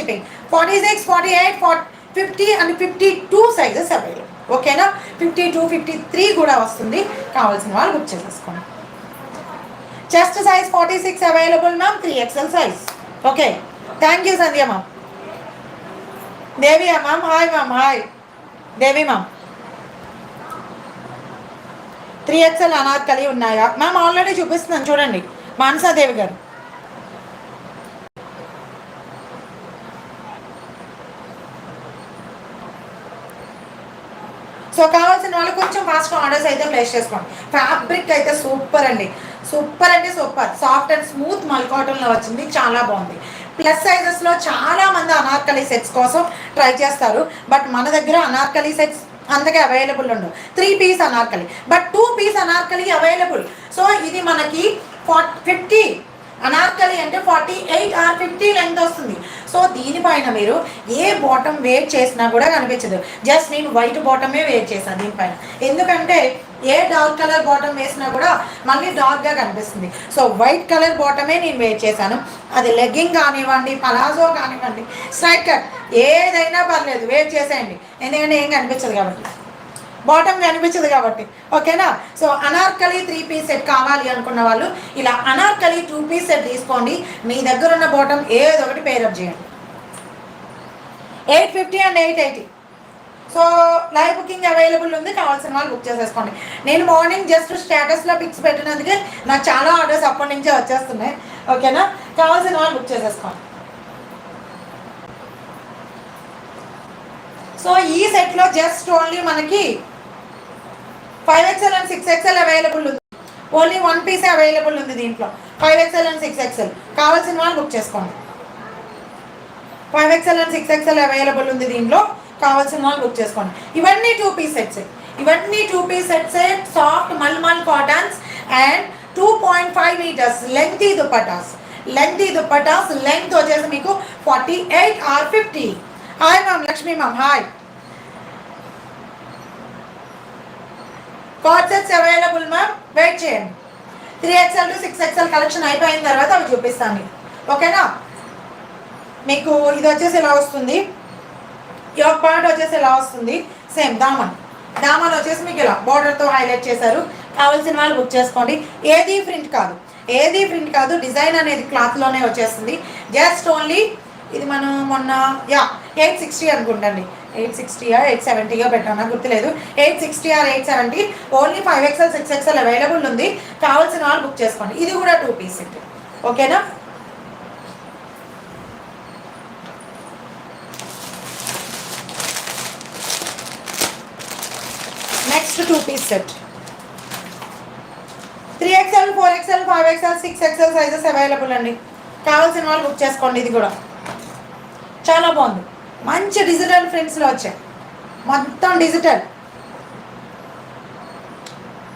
Shipping. 46, 48, 50 and 52 sizes available. ఓకేనా? 52, 53 కూడా వస్తుంది. కావాల్సిన వాళ్ళు బుక్ చేసేసుకోండి. Chest size 46 available ma'am, 3XL size. Okay, thank you Sandhya ma'am. Devi ma'am hi ma'am, hi Devi ma'am. 3XL Anarkali ఉన్నాయా ma'am? Already చూపిస్తున్నాను చూడండి, మానసాదేవి గారు. సో కావాల్సిన వాళ్ళు కొంచెం ఫాస్ట్గా ఆర్డర్స్ అయితే ప్లేస్ చేసుకోండి. ఫ్యాబ్రిక్ అయితే సూపర్ అండి, సూపర్ అంటే సూపర్. సాఫ్ట్ అండ్ స్మూత్ మల్ కాటన్లో వచ్చింది, చాలా బాగుంది. ప్లస్ సైజెస్లో చాలామంది అనార్కలి సెట్స్ కోసం ట్రై చేస్తారు, బట్ మన దగ్గర అనార్కలి సెట్స్ అందుకే అవైలబుల్ ఉండవు. 3 piece anarkali, but 2 piece anarkali available. So ఇది మనకి 50 అనార్కలి అంటే 48 or 50 లెంత్ వస్తుంది. సో దీనిపైన మీరు ఏ బాటమ్ వేర్ చేసినా కూడా కనిపించదు. జస్ట్ నేను వైట్ బాటమే వేర్ చేశాను దీనిపైన, ఎందుకంటే ఏ డార్క్ కలర్ బాటమ్ వేసినా కూడా మళ్ళీ డార్క్గా కనిపిస్తుంది. సో వైట్ కలర్ బాటమే నేను వేర్ చేశాను. అది లెగ్గింగ్ కానివ్వండి, పలాజో కానివ్వండి, స్ట్రైట్ కట్ ఏదైనా పర్లేదు వేర్ చేసేయండి, ఎందుకంటే ఏం కనిపించదు కాబట్టి, బాటమ్ కనిపించదు కాబట్టి. ఓకేనా? సో అనార్కలి 3 పీస్ సెట్ కావాలి అనుకున్న వాళ్ళు ఇలా అనార్కలి 2 పీస్ సెట్ తీసుకోండి. మీ దగ్గర ఉన్న బాటమ్ ఏదో ఒకటి పేరప్ చేయండి. 850 and 880. So live booking available ఉంది, కావాల్సిన వాళ్ళు బుక్ చేసేసుకోండి. నేను మార్నింగ్ జస్ట్ స్టేటస్లో పిక్స్ పెట్టినందుకే నాకు చాలా ఆర్డర్స్ అప్పటి నుంచే వచ్చేస్తున్నాయి. ఓకేనా? కావాల్సిన వాళ్ళు బుక్ చేసేసుకోండి. సో ఈ సెట్లో జస్ట్ ఓన్లీ మనకి 5XL అండ్ 6XL అవైలబుల్ ఉంది. ఓన్లీ 1 పీసే అవైలబుల్ ఉంది దీంట్లో. 5XL అండ్ 6XL కావాల్సిన వాళ్ళు బుక్ చేసుకోండి. 5XL అండ్ 6XL అవైలబుల్ ఉంది దీంట్లో, కావాల్సిన వాళ్ళు బుక్ చేసుకోండి. ఇవన్నీ 2 పీస్ సెట్స్, ఇవన్నీ 2 piece sets. Soft mulmul cottons and 2.5 metres lengthy dupattas. Lengthy dupattas length వచ్చేసి మీకు 48 or 50. Hi ma'am, Lakshmi ma'am hi. Card sets available ma'am, wait చేయండి. 3XL to 6XL కలెక్షన్ అయిపోయిన తర్వాత అవి చూపిస్తాను మీకు. ఓకేనా? మీకు ఇది వచ్చేసి ఇలా వస్తుంది, యోక్ పార్ట్ వచ్చేసి ఇలా వస్తుంది. సేమ్ దామన్, దామన్ వచ్చేసి మీకు ఇలా బార్డర్తో హైలైట్ చేశారు. కావాల్సిన వాళ్ళు బుక్ చేసుకోండి. ఏది ప్రింట్ కాదు, ఏది ప్రింట్ కాదు, డిజైన్ అనేది క్లాత్లోనే వచ్చేస్తుంది. జస్ట్ ఓన్లీ ఇది మనం మొన్న 860 అనుకుంటండి, 860 or 870 పెట్టాను, గుర్తులేదు. 860 or 870. Only 5XL 6XL available ఉంది, కావాల్సిన వాళ్ళు బుక్ చేసుకోండి. ఇది కూడా 2 పీస్ సెట్. ఓకేనా? Next 2 piece set 3XL, 4XL, 5XL, 6XL sizes available అండి, కావాల్సిన వాళ్ళు బుక్ చేసుకోండి. ఇది కూడా చాలా బాగుంది, మంచి డిజిటల్ ప్రింట్స్లో వచ్చాయి, మొత్తం డిజిటల్.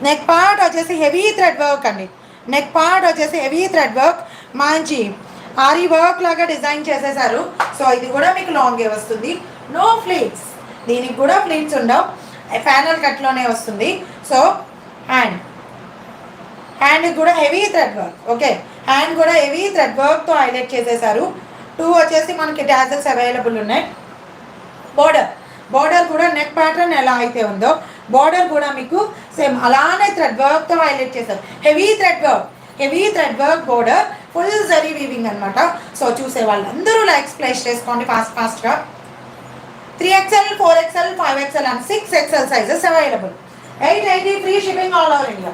నెక్ పార్ట్ వచ్చేసి హెవీ థ్రెడ్ వర్క్ అండి, నెక్ పార్ట్ వచ్చేసి హెవీ థ్రెడ్ వర్క్, మంచి ఆరీ వర్క్ లాగా డిజైన్ చేసేసారు. సో ఇది కూడా మీకు లాంగే వస్తుంది, నో ఫ్లీట్స్, దీనికి కూడా ఫ్లీట్స్ ఉండవు, ప్యానల్ కట్లోనే వస్తుంది. సో హ్యాండ్ కూడా heavy thread work. Okay, hand కూడా హెవీ థ్రెడ్ వర్క్తో హైలైట్ చేసేసారు. 2 వచ్చేసి మనకి టాజల్స్ అవైలబుల్ ఉన్నాయి. బార్డర్ కూడా నెక్ ప్యాటర్న్ ఎలా అయితే ఉందో బార్డర్ కూడా మీకు సేమ్ అలానే థ్రెడ్ వర్క్తో హైలైట్ చేశారు. Heavy thread work border, full zari weaving అనమాట. సో చూసే వాళ్ళందరూ లైక్స్ ప్లేస్ చేసుకోండి ఫాస్ట్గా. 3XL, 4XL, 5XL and 6XL sizes available. 880 free shipping all over India.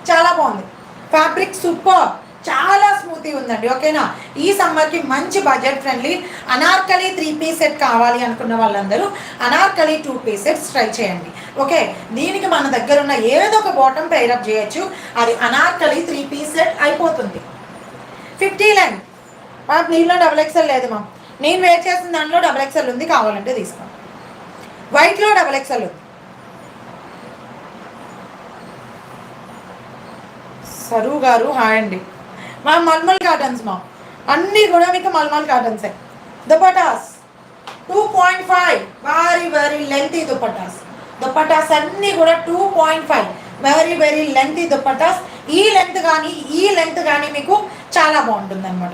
చాలా బాగుంది, ఫ్యాబ్రిక్ సూపర్, చాలా స్మూతీ ఉందండి. ఓకేనా? ఈ సమ్మర్కి మంచి budget friendly anarkali 3 piece set కావాలి అనుకున్న వాళ్ళందరూ అనార్కలి 2 పీస్ సెట్స్ ట్రై చేయండి. ఓకే, దీనికి మన దగ్గర ఉన్న ఏదో ఒక బాటమ్ పేరప్ చేయొచ్చు, అది అనార్కలి 3 పీస్ సెట్ అయిపోతుంది. 50 లెంగ్త్ మాకు దీనిలో XXL లేదు మ్యామ్, నేను వేర్ చేసిన దాంట్లో XXL ఉంది, కావాలంటే తీసుకోండి. వైట్లో XXL ఉంది. సరు గారు హాయ్ అండి. మా మల్మల్ కాటన్స్ మా అన్నీ కూడా మీకు మల్మల్ కాటన్సే. దుపటాస్ 2.5 వెరీ లెంతీ దుపటాస్ అన్నీ కూడా 2.5 వెరీ లెంతీ దుపటాస్. ఈ లెంత్ కానీ మీకు చాలా బాగుంటుంది అనమాట.